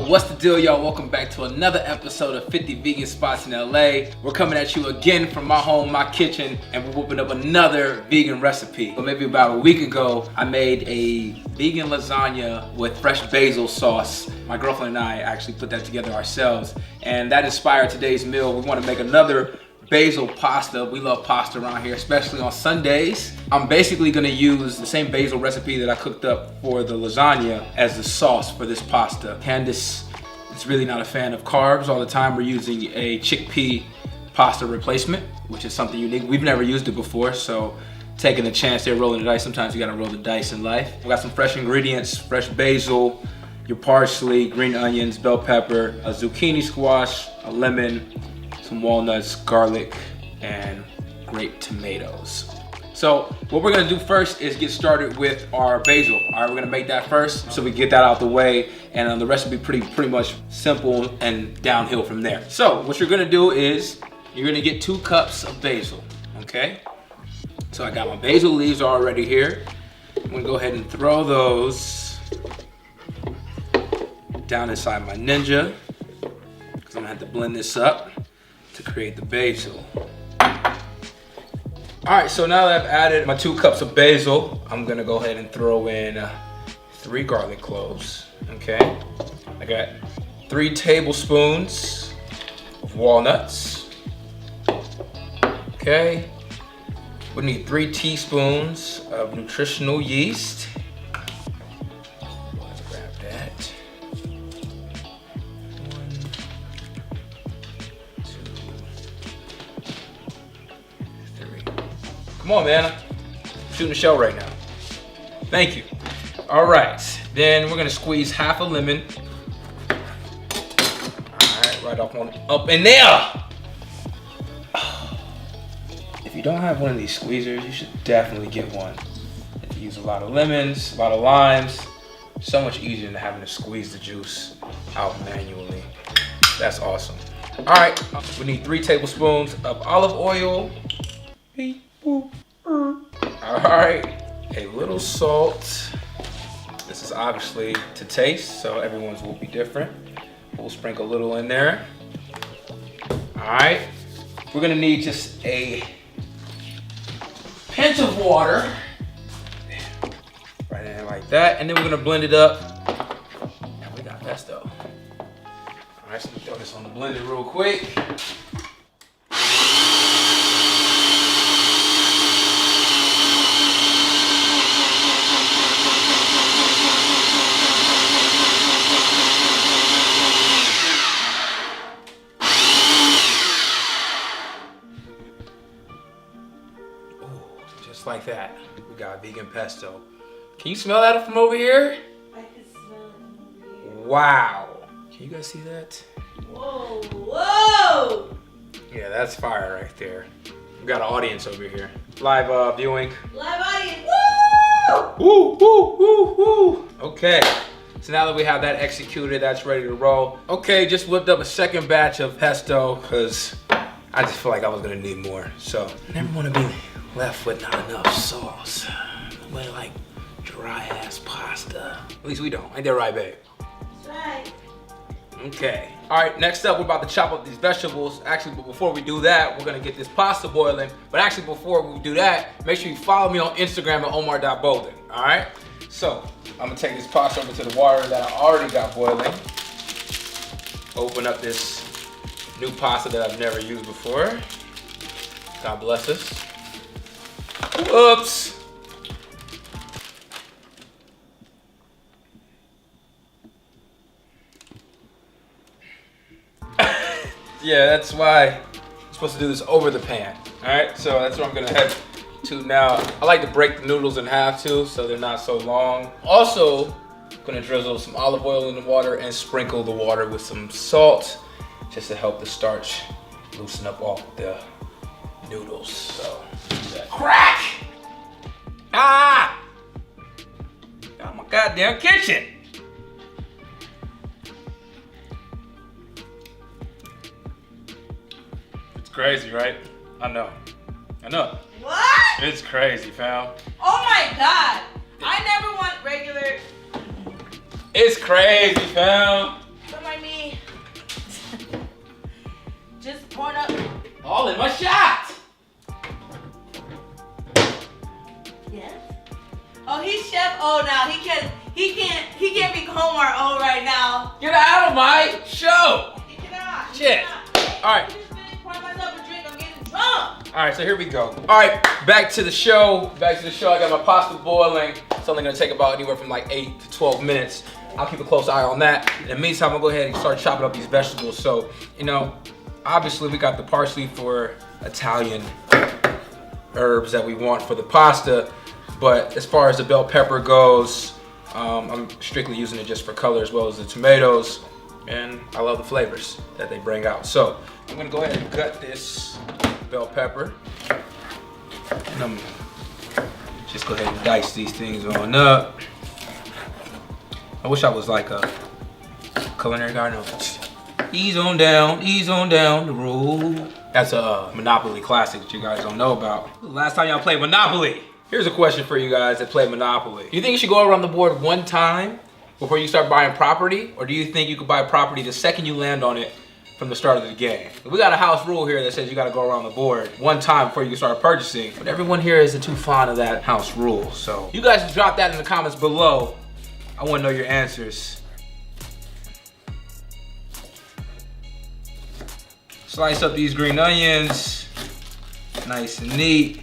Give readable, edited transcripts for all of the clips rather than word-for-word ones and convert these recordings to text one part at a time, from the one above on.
What's the deal, y'all? Welcome back to another episode of 50 Vegan Spots in LA. We're coming at you again from my home, my kitchen, and we're whipping up another vegan recipe. But maybe about a week ago, I made a vegan lasagna with fresh basil sauce. My girlfriend and I actually put that together ourselves, and that inspired today's meal. We want to make another basil pasta. We love pasta around here, especially on Sundays. I'm basically gonna use the same basil recipe that I cooked up for the lasagna as the sauce for this pasta. Candace is really not a fan of carbs all the time. We're using a chickpea pasta replacement, which is something unique. We've never used it before, so taking a chance there, rolling the dice. Sometimes you gotta roll the dice in life. We got some fresh ingredients, fresh basil, your parsley, green onions, bell pepper, a zucchini squash, a lemon, some walnuts, garlic, and grape tomatoes. So what we're gonna do first is get started with our basil. All right, we're gonna make that first so we get that out the way, and the rest will be pretty much simple and downhill from there. So what you're gonna do is you're gonna get 2 cups of basil, okay? So I got my basil leaves already here. I'm gonna go ahead and throw those down inside my Ninja, because I'm gonna have to blend this up to create the basil. All right, so now that I've added my 2 cups of basil, I'm gonna go ahead and throw in 3 garlic cloves, okay? I got 3 tablespoons of walnuts, okay? We need 3 teaspoons of nutritional yeast. Let's grab that. Come on, man. I'm shooting the show right now. Thank you. All right, then we're gonna squeeze half a lemon. All right, right up in there. If you don't have one of these squeezers, you should definitely get one. If you use a lot of lemons, a lot of limes, so much easier than having to squeeze the juice out manually. That's awesome. All right, we need 3 tablespoons of olive oil. All right, a little salt. This is obviously to taste, so everyone's will be different. We'll sprinkle a little in there. All right, we're gonna need just a pinch of water. Right in there like that, and then we're gonna blend it up. And we got pesto. All right, so we throw this on the blender real quick. Just like that, we got vegan pesto. Can you smell that from over here? I can smell it from over here. Wow. Can you guys see that? Whoa, whoa! Yeah, that's fire right there. We got an audience over here. Live viewing. Live audience, woo! Woo, woo, woo, woo. Okay, so now that we have that executed, that's ready to roll. Okay, just whipped up a second batch of pesto, because I just feel like I was gonna need more. So, I never wanna be left with not enough sauce. Nobody like dry ass pasta. At least we don't. Ain't that right, babe? That's right. Okay. All right, next up, we're about to chop up these vegetables. Actually, but before we do that, we're gonna get this pasta boiling. But actually, before we do that, make sure you follow me on Instagram at omar.bolden, all right? So, I'm gonna take this pasta over to the water that I already got boiling. Open up this new pasta that I've never used before. God bless us. Whoops. Yeah, that's why I'm supposed to do this over the pan. All right, so that's what I'm gonna head to now. I like to break the noodles in half too, so they're not so long. Also, gonna drizzle some olive oil in the water and sprinkle the water with some salt, just to help the starch loosen up off the noodles. So, do that. Crack! Ah! Got my goddamn kitchen. It's crazy, right? I know. What? It's crazy, fam. Oh my God. I never want regular. It's crazy, fam. Come pouring up. All in my shot. Yes. Oh, he's Chef O now. He can't be Omar O right now. Get out of my show. He cannot. Shit. All right. I just finished pouring myself a drink. I'm getting drunk. All right, so here we go. All right, back to the show. I got my pasta boiling. It's only gonna take about anywhere from like 8 to 12 minutes. I'll keep a close eye on that. In the meantime, I'll go ahead and start chopping up these vegetables. So, you know, obviously we got the parsley for Italian herbs that we want for the pasta. But as far as the bell pepper goes, I'm strictly using it just for color, as well as the tomatoes. And I love the flavors that they bring out. So I'm gonna go ahead and gut this bell pepper. And I'm just go ahead and dice these things on up. I wish I was like a culinary guy. No. Ease on down the road. That's a Monopoly classic that you guys don't know about. The last time y'all played Monopoly. Here's a question for you guys that play Monopoly. Do you think you should go around the board one time before you start buying property? Or do you think you could buy property the second you land on it from the start of the game? We got a house rule here that says you gotta go around the board one time before you start purchasing, but everyone here isn't too fond of that house rule. So you guys drop that in the comments below. I wanna know your answers. Slice up these green onions, nice and neat.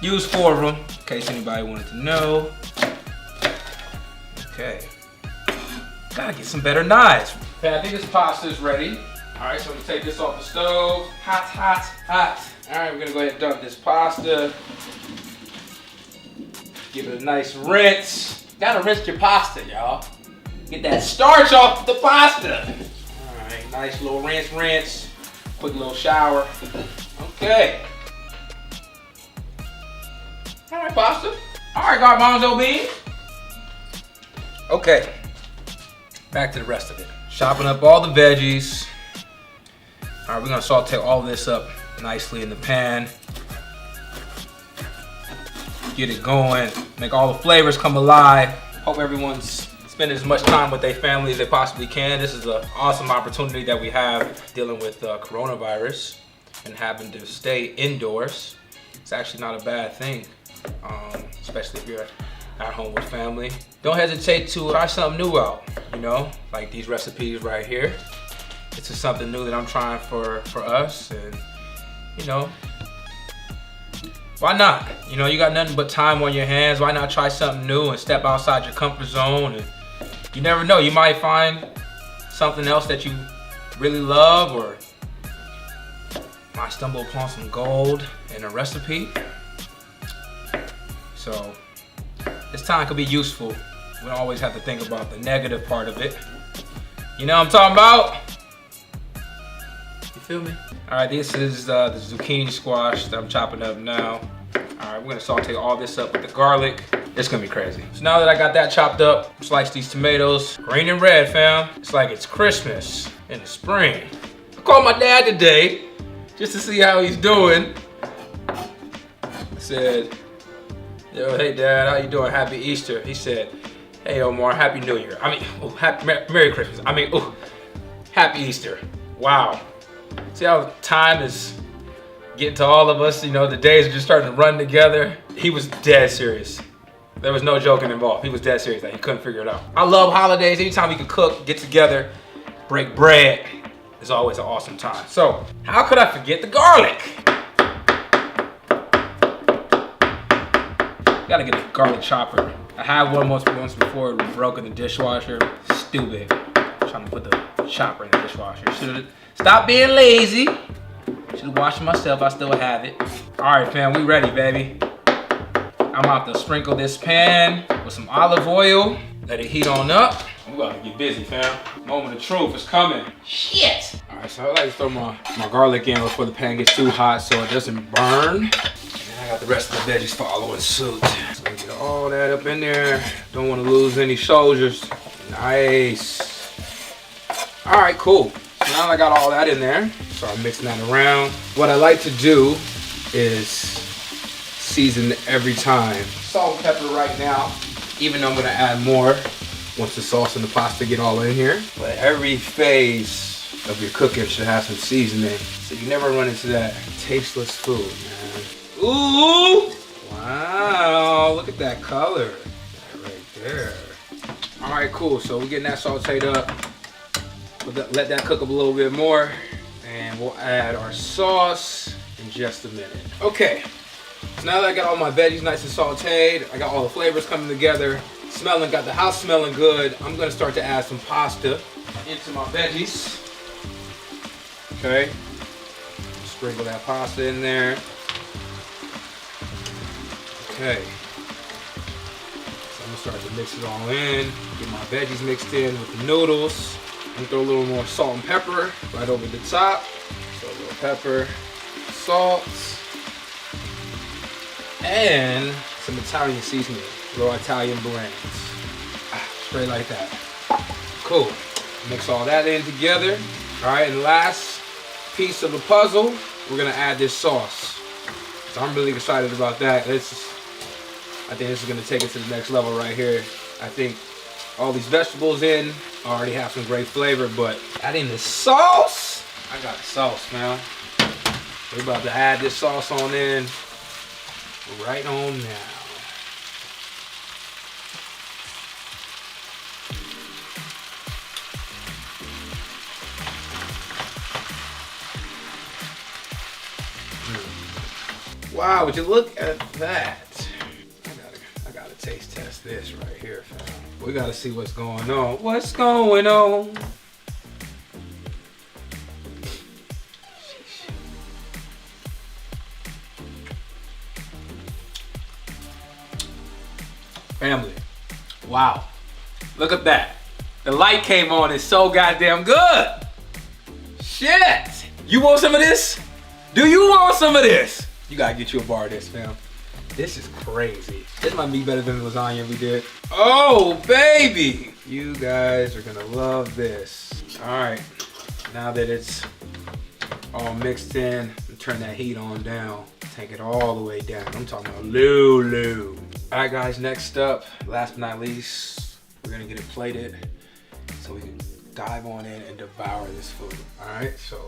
Use 4 of them, in case anybody wanted to know. Okay. Gotta get some better knives. Okay, I think this pasta is ready. All right, so I'm gonna take this off the stove. Hot, hot, hot. All right, we're gonna go ahead and dump this pasta. Give it a nice rinse. Gotta rinse your pasta, y'all. Get that starch off the pasta. All right, nice little rinse. Quick little shower. Okay. All right, pasta. All right, garbanzo beans. Okay. Back to the rest of it. Chopping up all the veggies. All right, we're gonna saute all this up nicely in the pan. Get it going, make all the flavors come alive. Hope everyone's spending as much time with their family as they possibly can. This is an awesome opportunity that we have dealing with coronavirus and having to stay indoors. It's actually not a bad thing, especially if you're at home with family. Don't hesitate to try something new out, you know, like these recipes right here. It's just something new that I'm trying for us, and you know, why not? You know, you got nothing but time on your hands. Why not try something new and step outside your comfort zone? And you never know, you might find something else that you really love, or might stumble upon some gold in a recipe. So this time could be useful. We don't always have to think about the negative part of it. You know what I'm talking about? You feel me? All right, this is the zucchini squash that I'm chopping up now. All right, we're gonna saute all this up with the garlic. It's gonna be crazy. So now that I got that chopped up, slice these tomatoes. Green and red, fam. It's like it's Christmas in the spring. I called my dad today just to see how he's doing. I said, yo, hey dad, how you doing? Happy Easter. He said, hey Omar, Happy New Year. I mean, oh, Merry Christmas. I mean, oh, Happy Easter. Wow. See how time is getting to all of us? You know, the days are just starting to run together. He was dead serious. There was no joking involved. He was dead serious that he couldn't figure it out. I love holidays. Anytime we can cook, get together, break bread, it's always an awesome time. So, how could I forget the garlic? Gotta get a garlic chopper. I had one once before, it was broke in the dishwasher. Stupid. Trying to put the chopper in the dishwasher. Should've stopped being lazy. Should've washed it myself, I still have it. All right, fam, we ready, baby. I'm about to sprinkle this pan with some olive oil. Let it heat on up. We about to get busy, fam. Moment of truth is coming. Shit! All right, so I like to throw my garlic in before the pan gets too hot so it doesn't burn. I got the rest of the veggies following suit. So we get all that up in there. Don't want to lose any soldiers. Nice. All right, cool. So now I got all that in there. Start mixing that around. What I like to do is season every time. Salt and pepper right now, even though I'm gonna add more once the sauce and the pasta get all in here. But every phase of your cooking should have some seasoning, so you never run into that tasteless food, man. Ooh! Wow, look at that color. That right there. All right, cool. So we're getting that sauteed up. We'll let that cook up a little bit more, and we'll add our sauce in just a minute. Okay, so now that I got all my veggies nice and sauteed, I got all the flavors coming together, got the house smelling good, I'm gonna start to add some pasta into my veggies. Okay, sprinkle that pasta in there. Okay, so I'm gonna start to mix it all in, get my veggies mixed in with the noodles. I'm gonna throw a little more salt and pepper right over the top. So a little pepper, salt, and some Italian seasoning, little Italian blends. Straight like that. Cool. Mix all that in together. All right, and the last piece of the puzzle, we're gonna add this sauce. So I'm really excited about that. I think this is gonna take it to the next level right here. I think all these vegetables in already have some great flavor, but adding the sauce, I got the sauce, man. We're about to add this sauce on in right on now. Wow, would you look at that? I gotta taste test this right here, fam. We gotta see what's going on. What's going on? Family, wow, look at that. The light came on, it's so goddamn good. Shit, you want some of this? Do you want some of this? You gotta get you a bar of this, fam. This is crazy. This might be better than the lasagna we did. Oh, baby. You guys are gonna love this. All right, now that it's all mixed in, turn that heat on down. Take it all the way down. I'm talking about low. All right, guys, next up, last but not least, we're gonna get it plated so we can dive on in and devour this food. All right, so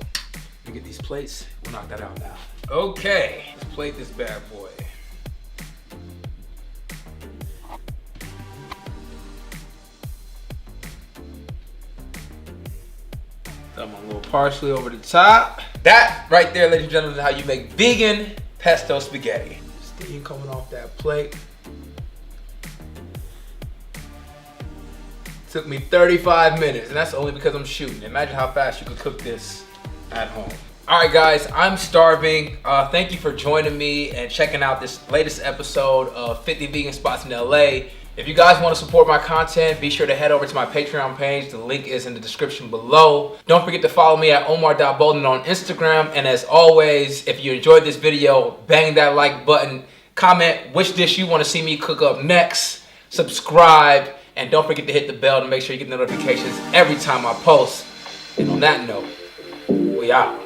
we get these plates. We'll knock that out now. Okay, let's plate this bad boy. Throw my little parsley over the top. That right there, ladies and gentlemen, is how you make vegan pesto spaghetti. Steam coming off that plate. Took me 35 minutes, and that's only because I'm shooting. Imagine how fast you could cook this at home. All right, guys, I'm starving. Thank you for joining me and checking out this latest episode of 50 Vegan Spots in LA. If you guys want to support my content, be sure to head over to my Patreon page. The link is in the description below. Don't forget to follow me at omar.bolden on Instagram. And as always, if you enjoyed this video, bang that like button. Comment which dish you want to see me cook up next. Subscribe. And don't forget to hit the bell to make sure you get notifications every time I post. And on that note, we out.